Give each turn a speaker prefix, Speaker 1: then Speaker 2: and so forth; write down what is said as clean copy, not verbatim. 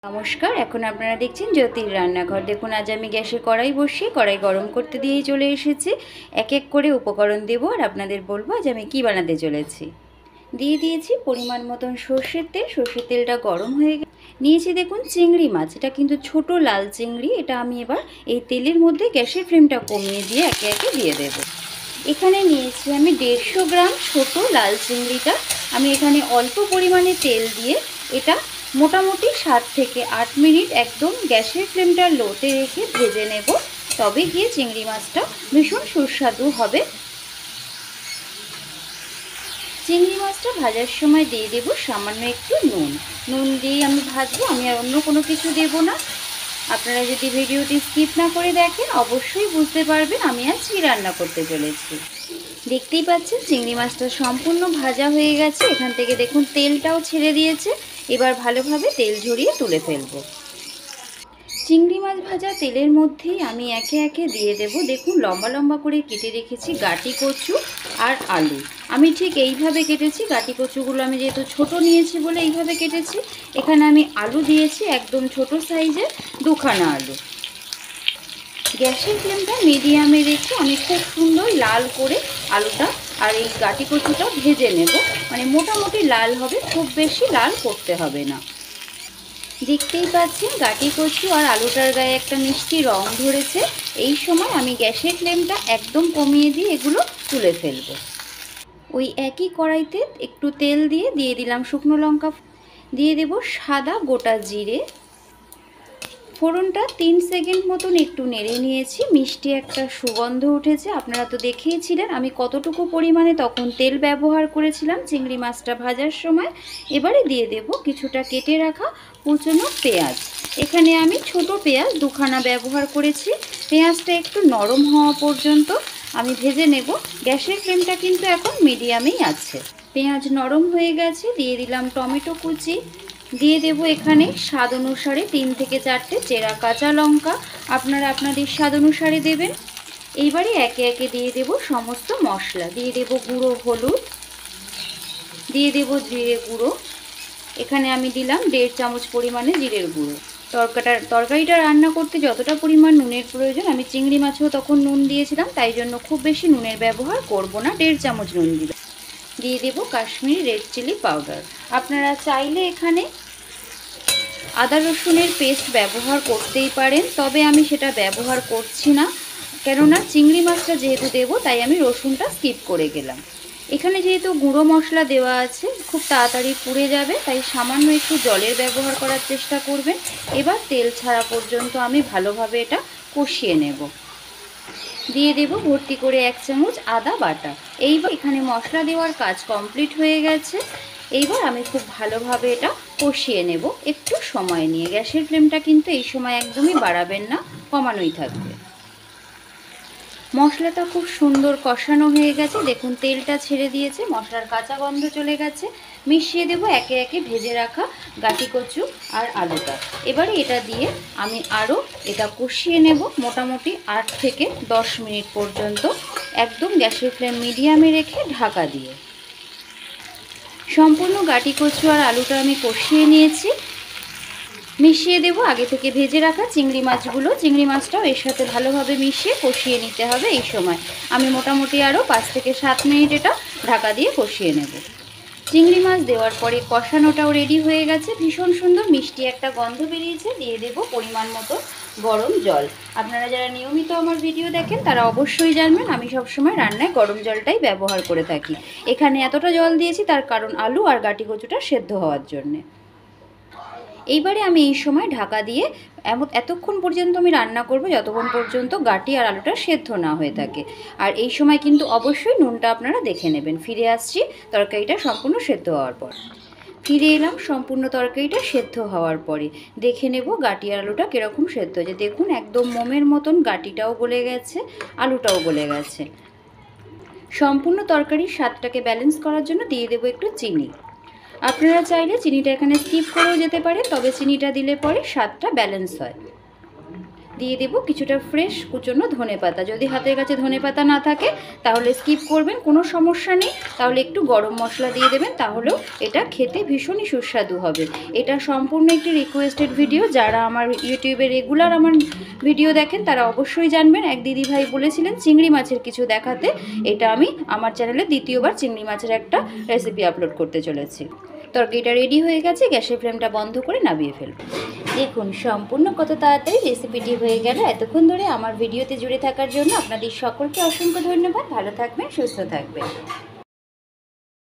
Speaker 1: নমস্কার। এখন আপনারা দেখছেন জ্যোতির রান্নাঘর। দেখুন আজ আমি গ্যাসে কড়াই বসিয়ে কড়াই গরম করতে দিয়েই চলে এসেছি। এক এক করে উপকরণ দেবো আর আপনাদের বলবো আজ আমি কী বানাতে চলেছি। দিয়ে দিয়েছি পরিমাণ মতন সর্ষের তেল। সর্ষের তেলটা গরম হয়ে নিয়েছি। দেখুন চিংড়ি মাছ, এটা কিন্তু ছোট লাল চিংড়ি। এটা আমি এবার এই তেলের মধ্যে গ্যাসের ফ্লেমটা কমিয়ে দিয়ে একে একে দিয়ে দেব। এখানে নিয়েছি আমি 150 গ্রাম ছোট লাল চিংড়িটা। আমি এখানে অল্প পরিমাণে তেল দিয়ে এটা মোটামুটি 7 থেকে 8 মিনিট একদম গ্যাসের ফ্লেমটা লোতে রেখে ভেজে নেব। তবে গিয়ে চিংড়ি মাছটা ভীষণ সুস্বাদু হবে। চিংড়ি মাছটা ভাজার সময় দিয়ে দেব সামান্য একটু নুন দিয়ে আমি ভাজবো। আমি আর অন্য কোনো কিছু দেব না। আপনারা যদি ভিডিওটি স্কিপ না করে দেখেন অবশ্যই বুঝতে পারবেন আমি আজ কী রান্না করতে চলেছি। দেখতেই পাচ্ছেন চিংড়ি মাছটা সম্পূর্ণ ভাজা হয়ে গেছে। এখান থেকে দেখুন তেলটাও ছেড়ে দিয়েছে। এবার ভালোভাবে তেল ঝরিয়ে তুলে ফেলবো। চিংড়ি মাছ ভাজা তেলের মধ্যেই আমি একে একে দিয়ে দেব। দেখুন লম্বা লম্বা করে কেটে রেখেছি গাটি কচু আর আলু। আমি ঠিক এইভাবে কেটেছি। গাটি কচুগুলো আমি যেহেতু ছোট নিয়েছি বলে এইভাবে কেটেছি। এখানে আমি আলু দিয়েছি একদম ছোট সাইজের 2খানা আলু। গ্যাসের ফ্লেমটা মিডিয়ামে রেখে আমি খুব সুন্দর লাল করে আলুটা আর এই গাটি কচুটা ভেজে নেব। মানে মোটামুটি লাল হবে, খুব বেশি লাল করতে হবে না। দেখতেই পাচ্ছেন গাটি কচু আর আলুটার গায়ে একটা মিষ্টি রং ধরেছে। এই সময় আমি গ্যাসের ফ্লেমটা একদম কমিয়ে দিয়ে এগুলো তুলে ফেলবো। ওই একই কড়াইতে একটু তেল দিয়ে দিলাম শুকনো লঙ্কা, দিয়ে দেব সাদা গোটা জিরে। ফোড়নটা 3 সেকেন্ড মতন একটু নেড়ে নিয়েছি। মিষ্টি একটা সুগন্ধ উঠেছে। আপনারা তো দেখেইছিলেন আমি কতটুকু পরিমাণে তখন তেল ব্যবহার করেছিলাম চিংড়ি মাছটা ভাজার সময়। এবারে দিয়ে দেব কিছুটা কেটে রাখা কুচনো পেঁয়াজ। এখানে আমি ছোট পেঁয়াজ 2খানা ব্যবহার করেছি। পেঁয়াজটা একটু নরম হওয়া পর্যন্ত আমি ভেজে নেব। গ্যাসের ফ্লেমটা কিন্তু এখন মিডিয়ামেই আছে। পেঁয়াজ নরম হয়ে গেছে। দিয়ে দিলাম টমেটো কুচি। দিয়ে দেব এখানে স্বাদ অনুসারে 3 থেকে 4টে চেরা কাঁচা লঙ্কা। আপনারা আপনাদের স্বাদ অনুসারে দেবেন। এইবারে একে একে দিয়ে দেব সমস্ত মশলা। দিয়ে দেব গুঁড়ো হলুদ, দিয়ে দেব জিরে গুঁড়ো। এখানে আমি দিলাম 1.5 চামচ পরিমাণে জিরের গুঁড়ো। তরকারিটা রান্না করতে যতটা পরিমাণ নুনের প্রয়োজন, আমি চিংড়ি মাছেও তখন নুন দিয়েছিলাম, তাই জন্য খুব বেশি নুনের ব্যবহার করব না। 1.5 চামচ নুন দিলাম। দিয়ে দেব কাশ্মীরি রেড চিলি পাউডার। আপনারা চাইলে এখানে আদা রসুনের পেস্ট ব্যবহার করতেই পারেন, তবে আমি সেটা ব্যবহার করছি না, কেননা চিংড়ি মাছটা যেহেতু দেবো তাই আমি রসুনটা স্কিপ করে গেলাম। এখানে যেহেতু গুঁড়ো মশলা দেওয়া আছে খুব তাড়াতাড়ি পুড়ে যাবে, তাই সামান্য একটু জলের ব্যবহার করার চেষ্টা করবেন। এবার তেল ছাড়া পর্যন্ত আমি ভালোভাবে এটা কষিয়ে নেব। দিয়ে দেব ভর্তি করে 1 চামচ আদা বাটা। এইবার এখানে মশলা দেওয়ার কাজ কমপ্লিট হয়ে গেছে। এইবার আমি খুব ভালোভাবে এটা কষিয়ে নেব একটু সময় নিয়ে। গ্যাসের ফ্লেমটা কিন্তু এই সময় একদমই বাড়াবেন না, কমানোই থাকবে। মশলাটা খুব সুন্দর কষানো হয়ে গেছে। দেখুন তেলটা ছেড়ে দিয়েছে, মশলার কাঁচা গন্ধ চলে গেছে। মিশিয়ে দেব একে একে ভেজে রাখা গাটি কচু আর আলুটা। এবারে এটা দিয়ে আমি আরও এটা কষিয়ে নেব মোটামুটি 8 থেকে 10 মিনিট পর্যন্ত, একদম গ্যাসের ফ্লেম মিডিয়ামে রেখে ঢাকা দিয়ে। সম্পূর্ণ গাটি কচু আর আলুটা আমি কষিয়ে নিয়েছি। মিশিয়ে দেব আগে থেকে ভেজে রাখা চিংড়ি মাছগুলো। চিংড়ি মাছটাও এর সাথে ভালোভাবে মিশিয়ে কষিয়ে নিতে হবে। এই সময় আমি মোটামুটি আরও 5 থেকে 7 মিনিট এটা ঢাকা দিয়ে কষিয়ে নেব। চিংড়ি মাছ দেওয়ার পরে কষানোটাও রেডি হয়ে গেছে। ভীষণ সুন্দর মিষ্টি একটা গন্ধ বেরিয়েছে। দিয়ে দেব পরিমাণ মতো গরম জল। আপনারা যারা নিয়মিত আমার ভিডিও দেখেন তারা অবশ্যই জানবেন আমি সবসময় রান্নায় গরম জলটাই ব্যবহার করে থাকি। এখানে এতটা জল দিয়েছি তার কারণ আলু আর গাটি কচুটা সেদ্ধ হওয়ার জন্যে। এইবারে আমি এই সময় ঢাকা দিয়ে এতক্ষণ পর্যন্ত আমি রান্না করব যতক্ষণ পর্যন্ত গাটি আর আলুটা সেদ্ধ না হয়ে থাকে। আর এই সময় কিন্তু অবশ্যই নুনটা আপনারা দেখে নেবেন। ফিরে আসছি তরকারিটা সম্পূর্ণ সেদ্ধ হওয়ার পর। ফিরে এলাম সম্পূর্ণ তরকারিটা সেদ্ধ হওয়ার পরে। দেখে নেব গাটি আর আলুটা কীরকম সেদ্ধ হয়েছে। দেখুন একদম মোমের মতন গাটিটাও গলে গেছে, আলুটাও গলে গেছে। সম্পূর্ণ তরকারির স্বাদটাকে ব্যালেন্স করার জন্য দিয়ে দেবো একটু চিনি। আপনারা চাইলে চিনিটা এখানে স্কিপ করেও যেতে পারে, তবে চিনিটা দিলে পরে স্বাদটা ব্যালেন্স হয়। দিয়ে দেবো কিছুটা ফ্রেশ কুচনো ধনেপাতা। যদি হাতের কাছে ধনেপাতা না থাকে তাহলে স্কিপ করবেন, কোনো সমস্যা নেই। তাহলে একটু গরম মশলা দিয়ে দেবেন, তাহলেও এটা খেতে ভীষণই সুস্বাদু হবে। এটা সম্পূর্ণ একটি রিকোয়েস্টেড ভিডিও। যারা আমার ইউটিউবে রেগুলার আমার ভিডিও দেখেন তারা অবশ্যই জানবেন। এক দিদিভাই বলেছিলেন চিংড়ি মাছের কিছু দেখাতে, এটা আমি আমার চ্যানেলে দ্বিতীয়বার চিংড়ি মাছের একটা রেসিপি আপলোড করতে চলেছি। তরকারিটা রেডি হয়ে গেছে, গ্যাসের ফ্লেমটা বন্ধ করে নামিয়ে ফেলবো। দেখুন সম্পূর্ণ কত তাড়াতাড়ি রেসিপিটি হয়ে গেল। এতক্ষণ ধরে আমার ভিডিওতে জুড়ে থাকার জন্য আপনাদের সকলকে অসংখ্য ধন্যবাদ। ভালো থাকবেন, সুস্থ থাকবেন।